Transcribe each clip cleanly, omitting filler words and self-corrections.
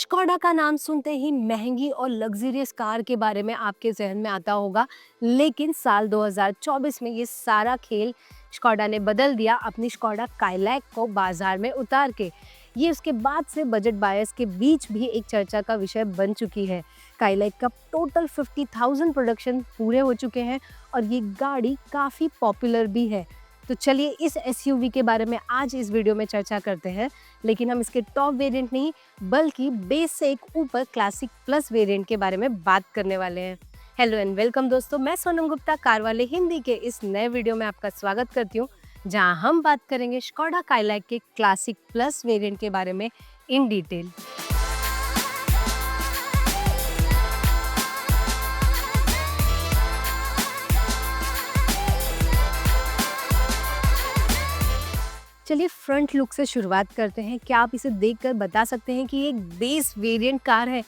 Skoda का नाम सुनते ही महंगी और लग्जरियस कार के बारे में आपके जहन में आता होगा, लेकिन साल 2024 में ये सारा खेल स्कोडा ने बदल दिया अपनी स्कोडा काइलैक को बाजार में उतार के। ये उसके बाद से बजट बायर्स के बीच भी एक चर्चा का विषय बन चुकी है। काइलैक का टोटल 50,000 प्रोडक्शन पूरे हो चुके हैं और ये गाड़ी काफ़ी पॉपुलर भी है। तो चलिए इस एसयूवी के बारे में आज इस वीडियो में चर्चा करते हैं, लेकिन हम इसके टॉप वेरिएंट नहीं बल्कि बेस से एक ऊपर क्लासिक प्लस वेरिएंट के बारे में बात करने वाले हैं। हेलो एंड वेलकम दोस्तों, मैं सोनम गुप्ता कार वाले हिंदी के इस नए वीडियो में आपका स्वागत करती हूँ, जहां हम बात करेंगे स्कोडा काइलैक के क्लासिक प्लस वेरिएंट के बारे में इन डिटेल। चलिए फ्रंट लुक से शुरुआत करते हैं। क्या आप इसे देखकर बता सकते हैं कि ये एक बेस वेरिएंट कार है?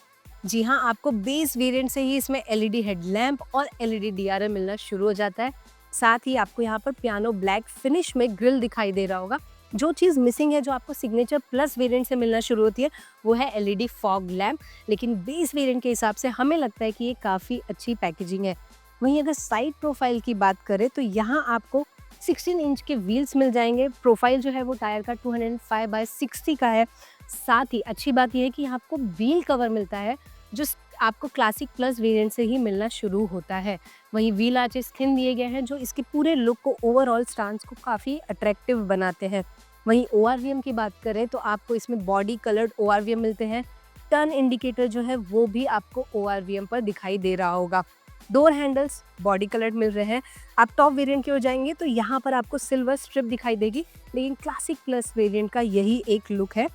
जी हाँ, आपको बेस वेरिएंट से ही इसमें एलईडी हेडलैम्प और एलईडी डीआरएल मिलना शुरू हो जाता है। साथ ही आपको यहाँ पर पियानो ब्लैक फिनिश में ग्रिल दिखाई दे रहा होगा। जो चीज़ मिसिंग है, जो आपको सिग्नेचर प्लस वेरिएंट से मिलना शुरू होती है, वो है एलईडी फॉग लैम्प। लेकिन बेस वेरिएंट के हिसाब से हमें लगता है कि ये काफ़ी अच्छी पैकेजिंग है। वहीं अगर साइड प्रोफाइल की बात करें तो यहाँ आपको 16 इंच के व्हील्स मिल जाएंगे। प्रोफाइल जो है वो टायर का 205/60 का है। साथ ही अच्छी बात यह है कि यहाँ आपको व्हील कवर मिलता है, जो आपको क्लासिक प्लस वेरिएंट से ही मिलना शुरू होता है। वहीं व्हील आर्चेस थिन दिए गए हैं, जो इसके पूरे लुक को, ओवरऑल स्टांस को काफ़ी अट्रैक्टिव बनाते हैं। वहीं ओआरवीएम की बात करें तो आपको इसमें बॉडी कलर्ड ओआरवीएम मिलते हैं। टर्न इंडिकेटर जो है वो भी आपको ओआरवीएम पर दिखाई दे रहा होगा। डोर हैंडल्स बॉडी कलर्ड मिल रहे हैं। आप टॉप वेरिएंट की ओर जाएंगे तो यहाँ पर आपको सिल्वर स्ट्रिप दिखाई देगी, लेकिन क्लासिक प्लस वेरिएंट का यही एक लुक है।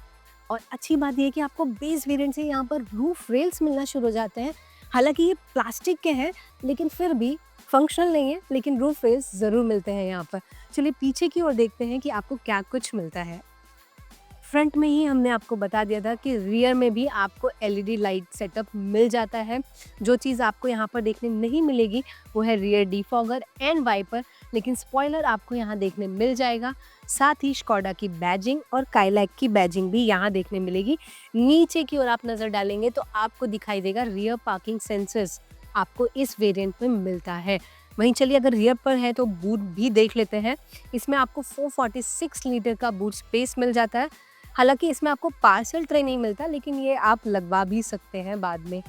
और अच्छी बात यह है कि आपको बेस वेरिएंट से यहाँ पर रूफ रेल्स मिलना शुरू हो जाते हैं। हालांकि ये प्लास्टिक के हैं, लेकिन फिर भी फंक्शनल नहीं है, लेकिन रूफ रेल्स ज़रूर मिलते हैं यहाँ पर। चलिए पीछे की ओर देखते हैं कि आपको क्या कुछ मिलता है। फ्रंट में ही हमने आपको बता दिया था कि रियर में भी आपको एलईडी लाइट सेटअप मिल जाता है। जो चीज़ आपको यहाँ पर देखने नहीं मिलेगी वो है रियर डिफॉगर एंड वाइपर, लेकिन स्पॉइलर आपको यहाँ देखने मिल जाएगा। साथ ही स्कोडा की बैजिंग और काइलैक की बैजिंग भी यहाँ देखने मिलेगी। नीचे की ओर आप नज़र डालेंगे तो आपको दिखाई देगा रियर पार्किंग सेंसर्स आपको इस वेरिएंट में मिलता है। वहीं चलिए अगर रियर पर है तो बूट भी देख लेते हैं। इसमें आपको 446 लीटर का बूट स्पेस मिल जाता है। हालांकि इसमें आपको पार्सल ट्रे नहीं मिलता, लेकिन ये आप लगवा भी सकते हैं बाद में।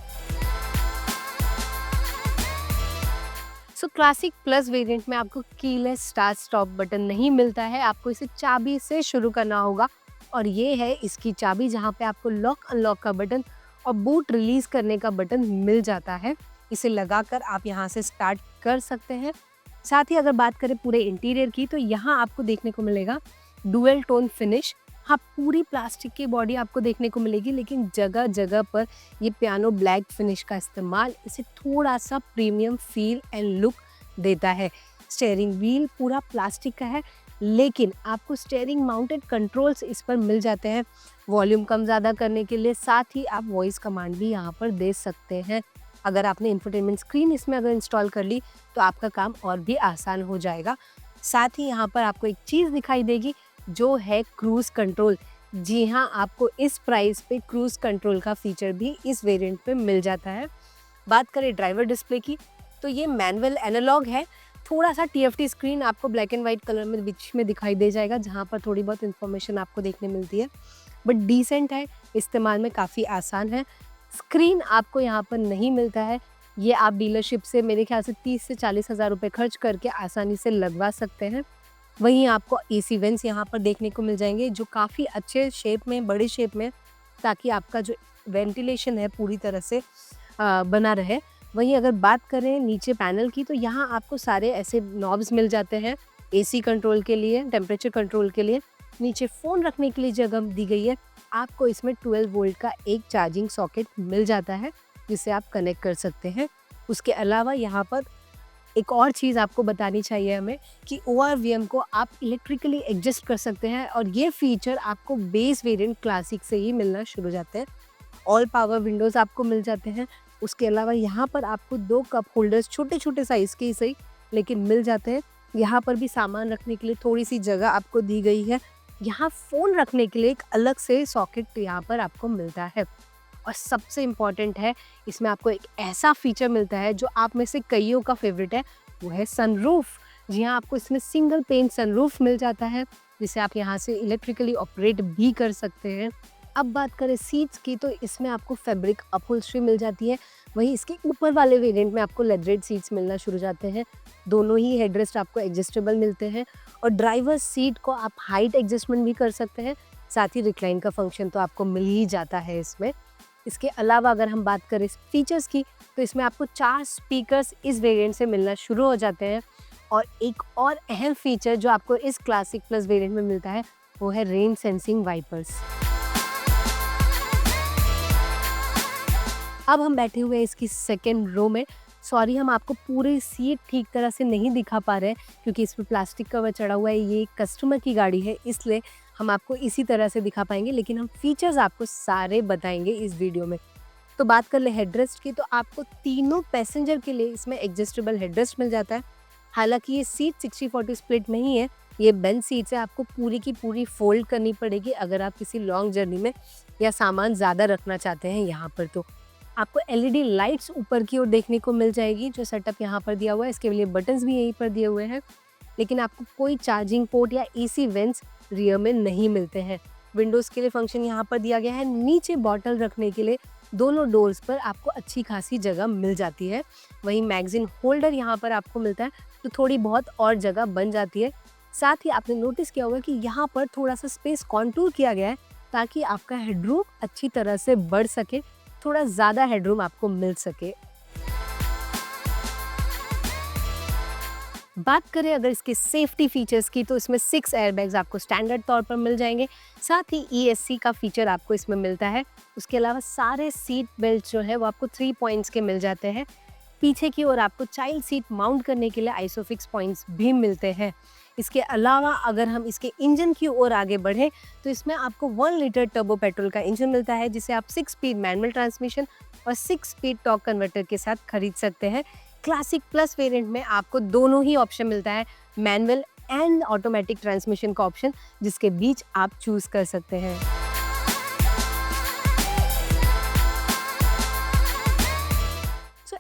क्लासिक प्लस वेरिएंट में आपको कीलेस स्टार्ट स्टॉप बटन नहीं मिलता है। आपको इसे चाबी से शुरू करना होगा और ये है इसकी चाबी, जहाँ पे आपको लॉक अनलॉक का बटन और बूट रिलीज करने का बटन मिल जाता है। इसे लगाकर आप यहाँ से स्टार्ट कर सकते हैं। साथ ही अगर बात करें पूरे इंटीरियर की तो यहाँ आपको देखने को मिलेगा डुअल टोन फिनिश। हाँ, पूरी प्लास्टिक की बॉडी आपको देखने को मिलेगी, लेकिन जगह जगह पर ये पियानो ब्लैक फिनिश का इस्तेमाल इसे थोड़ा सा प्रीमियम फील एंड लुक देता है। स्टीयरिंग व्हील पूरा प्लास्टिक का है, लेकिन आपको स्टीयरिंग माउंटेड कंट्रोल्स इस पर मिल जाते हैं वॉल्यूम कम ज़्यादा करने के लिए। साथ ही आप वॉइस कमांड भी यहाँ पर दे सकते हैं। अगर आपने इंफोटेनमेंट स्क्रीन इसमें अगर इंस्टॉल कर ली तो आपका काम और भी आसान हो जाएगा। साथ ही यहाँ पर आपको एक चीज़ दिखाई देगी जो है क्रूज कंट्रोल। जी हाँ, आपको इस प्राइस पे क्रूज कंट्रोल का फीचर भी इस वेरिएंट पे मिल जाता है। बात करें ड्राइवर डिस्प्ले की तो ये मैनुअल एनालॉग है। थोड़ा सा टीएफटी स्क्रीन आपको ब्लैक एंड वाइट कलर में बीच में दिखाई दे जाएगा, जहाँ पर थोड़ी बहुत इन्फॉर्मेशन आपको देखने मिलती है, बट डिसेंट है, इस्तेमाल में काफ़ी आसान है। स्क्रीन आपको यहाँ पर नहीं मिलता है। ये आप डीलरशिप से मेरे ख्याल से 30 से 40 हज़ार रुपये खर्च करके आसानी से लगवा सकते हैं। वहीं आपको एसी वेंट्स यहाँ पर देखने को मिल जाएंगे, जो काफ़ी अच्छे शेप में, बड़े शेप में, ताकि आपका जो वेंटिलेशन है पूरी तरह से बना रहे। वहीं अगर बात करें नीचे पैनल की तो यहाँ आपको सारे ऐसे नॉब्स मिल जाते हैं एसी कंट्रोल के लिए, टेम्परेचर कंट्रोल के लिए। नीचे फ़ोन रखने के लिए जगह दी गई है। आपको इसमें 12 वोल्ट का एक चार्जिंग सॉकेट मिल जाता है, जिसे आप कनेक्ट कर सकते हैं। उसके अलावा यहाँ पर एक और चीज़ आपको बतानी चाहिए हमें कि ओआरवीएम को आप इलेक्ट्रिकली एडजस्ट कर सकते हैं, और ये फीचर आपको बेस वेरिएंट क्लासिक से ही मिलना शुरू हो जाते हैं। ऑल पावर विंडोज़ आपको मिल जाते हैं। उसके अलावा यहाँ पर आपको 2 कप होल्डर्स छोटे छोटे साइज़ के ही सही, लेकिन मिल जाते हैं। यहाँ पर भी सामान रखने के लिए थोड़ी सी जगह आपको दी गई है। यहाँ फ़ोन रखने के लिए एक अलग से सॉकेट यहाँ पर आपको मिलता है। और सबसे इम्पॉर्टेंट है, इसमें आपको एक ऐसा फीचर मिलता है जो आप में से कईयों का फेवरेट है, वो है सनरूफ। जी हाँ, आपको इसमें सिंगल पेन सनरूफ मिल जाता है, जिसे आप यहाँ से इलेक्ट्रिकली ऑपरेट भी कर सकते हैं। अब बात करें सीट्स की, तो इसमें आपको फैब्रिक अपहोल्स्ट्री मिल जाती है। वहीं इसके ऊपर वाले वेरिएंट में आपको लेदरेड सीट्स मिलना शुरू हो जाते हैं। दोनों ही हेडरेस्ट आपको एडजस्टेबल मिलते हैं और ड्राइवर सीट को आप हाइट एडजस्टमेंट भी कर सकते हैं। साथ ही रिक्लाइन का फंक्शन तो आपको मिल ही जाता है इसमें। इसके अलावा अगर हम बात करें फीचर्स की, तो इसमें आपको 4 स्पीकर्स इस वेरिएंट से मिलना शुरू हो जाते हैं। और एक और अहम फीचर जो आपको इस क्लासिक प्लस वेरिएंट में मिलता है, वो है रेन सेंसिंग वाइपर्स। अब हम बैठे हुए हैं इसकी सेकेंड रो में। सॉरी, हम आपको पूरी सीट ठीक तरह से नहीं दिखा पा रहे हैं क्योंकि इस पर प्लास्टिक कवर चढ़ा हुआ है। ये कस्टमर की गाड़ी है, इसलिए हम आपको इसी तरह से दिखा पाएंगे, लेकिन हम फीचर्स आपको सारे बताएंगे इस वीडियो में। तो बात कर ले हेडरेस्ट की, तो आपको तीनों पैसेंजर के लिए इसमें एडजस्टेबल हेडरेस्ट मिल जाता है। हालांकि ये सीट 60-40 स्प्लिट नहीं है, ये बेंच सीट से आपको पूरी की पूरी फोल्ड करनी पड़ेगी अगर आप किसी लॉन्ग जर्नी में या सामान ज़्यादा रखना चाहते हैं। यहाँ पर तो आपको एलईडी लाइट्स ऊपर की ओर देखने को मिल जाएगी, जो सेटअप यहाँ पर दिया हुआ है। इसके लिए बटन्स भी यहीं पर दिए हुए हैं, लेकिन आपको कोई चार्जिंग पोर्ट या एसी वेंट्स रियर में नहीं मिलते हैं। विंडोज़ के लिए फंक्शन यहाँ पर दिया गया है। नीचे बॉटल रखने के लिए दोनों डोर्स पर आपको अच्छी खासी जगह मिल जाती है। वहीं मैगजीन होल्डर यहाँ पर आपको मिलता है, तो थोड़ी बहुत और जगह बन जाती है। साथ ही आपने नोटिस किया होगा कि यहाँ पर थोड़ा सा स्पेस कॉन्टूर किया गया है ताकि आपका हेडरूम अच्छी तरह से बढ़ सके, थोड़ा ज़्यादा हेडरूम आपको मिल सके। बात करें अगर इसके सेफ्टी फीचर्स की, तो इसमें 6 एयरबैग्स आपको स्टैंडर्ड तौर पर मिल जाएंगे। साथ ही ESC का फीचर आपको इसमें मिलता है। उसके अलावा सारे सीट बेल्ट जो है वो आपको 3 पॉइंट्स के मिल जाते हैं। पीछे की ओर आपको चाइल्ड सीट माउंट करने के लिए आइसोफिक्स पॉइंट्स भी मिलते हैं। इसके अलावा अगर हम इसके इंजन की ओर आगे बढ़ें, तो इसमें आपको 1 लीटर टर्बो पेट्रोल का इंजन मिलता है, जिसे आप 6 स्पीड मैनुअल ट्रांसमिशन और 6 स्पीड टॉर्क कन्वर्टर के साथ खरीद सकते हैं। क्लासिक प्लस वेरिएंट में आपको दोनों ही ऑप्शन मिलता है, मैनुअल एंड ऑटोमेटिक ट्रांसमिशन का ऑप्शन, जिसके बीच आप चूज कर सकते हैं।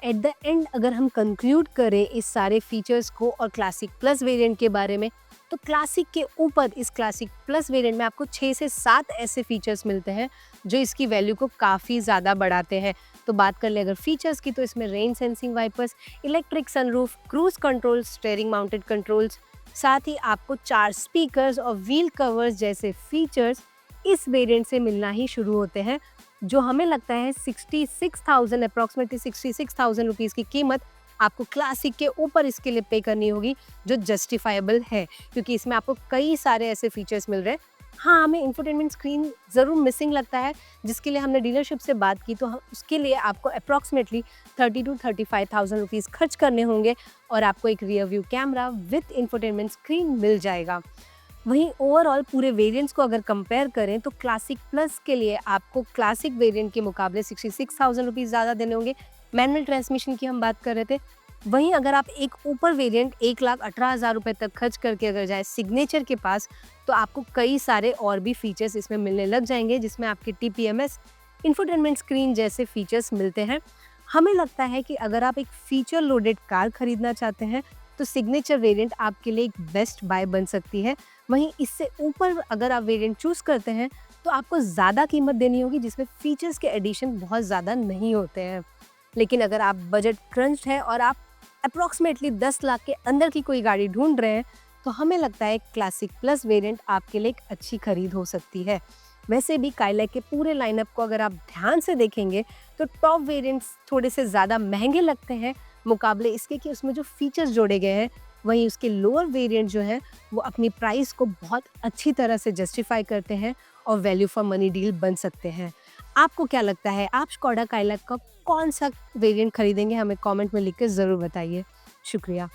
एट द एंड अगर हम कंक्लूड करें इस सारे फीचर्स को और क्लासिक प्लस वेरिएंट के बारे में, तो क्लासिक के ऊपर इस क्लासिक प्लस वेरिएंट में आपको 6 से 7 ऐसे फीचर्स मिलते हैं जो इसकी वैल्यू को काफ़ी ज़्यादा बढ़ाते हैं। तो बात कर ले अगर फीचर्स की, तो इसमें rain sensing wipers, electric sunroof, cruise control, steering mounted controls, साथ ही आपको 4 स्पीकर्स और व्हील कवर्स जैसे फीचर्स इस वेरिएंट से मिलना ही शुरू होते हैं, जो हमें लगता है 66,000 अप्रॉक्सीमेटली 66,000 रुपीज़ की कीमत आपको क्लासिक के ऊपर इसके लिए पे करनी होगी, जो जस्टिफाइबल है क्योंकि इसमें आपको कई सारे ऐसे फीचर्स मिल रहे हैं। हाँ, हमें इंफोटेनमेंट स्क्रीन ज़रूर मिसिंग लगता है, जिसके लिए हमने डीलरशिप से बात की, तो हम उसके लिए आपको अप्रॉक्सीमेटली 30 to 35,000 रुपीज़ खर्च करने होंगे और आपको एक rear view camera with infotainment screen मिल जाएगा। वहीं ओवरऑल पूरे वेरिएंट्स को अगर कंपेयर करें, तो क्लासिक प्लस के लिए आपको क्लासिक वेरिएंट के मुकाबले 66,000 रुपीज़ ज़्यादा देने होंगे। मैनुअल ट्रांसमिशन की हम बात कर रहे थे। वहीं अगर आप एक ऊपर वेरिएंट 1,18,000 रुपये तक खर्च करके अगर जाए सिग्नेचर के पास, तो आपको कई सारे और भी फीचर्स इसमें मिलने लग जाएंगे, जिसमें आपके TPMS, इंफोटेनमेंट स्क्रीन जैसे फीचर्स मिलते हैं। हमें लगता है कि अगर आप एक फीचर लोडेड कार खरीदना चाहते हैं, तो सिग्नेचर वेरिएंट आपके लिए एक बेस्ट बाय बन सकती है। वहीं इससे ऊपर अगर आप वेरिएंट चूज़ करते हैं, तो आपको ज़्यादा कीमत देनी होगी, जिसमें फीचर्स के एडिशन बहुत ज़्यादा नहीं होते हैं। लेकिन अगर आप बजट क्रंच्ड है और आप अप्रॉक्सीमेटली 10 लाख के अंदर की कोई गाड़ी ढूंढ रहे हैं, तो हमें लगता है क्लासिक प्लस वेरिएंट आपके लिए एक अच्छी खरीद हो सकती है। वैसे भी काइलैक के पूरे लाइनअप को अगर आप ध्यान से देखेंगे, तो टॉप वेरिएंट्स थोड़े से ज़्यादा महंगे लगते हैं मुकाबले इसके कि उसमें जो फीचर्स जोड़े गए हैं। वहीं उसके लोअर वेरिएंट जो है वो अपनी प्राइस को बहुत अच्छी तरह से जस्टिफाई करते हैं और वैल्यू फॉर मनी डील बन सकते हैं। आपको क्या लगता है, आप स्कोडा काइलैक का कौन सा वेरिएंट खरीदेंगे? हमें कमेंट में लिख कर ज़रूर बताइए। शुक्रिया।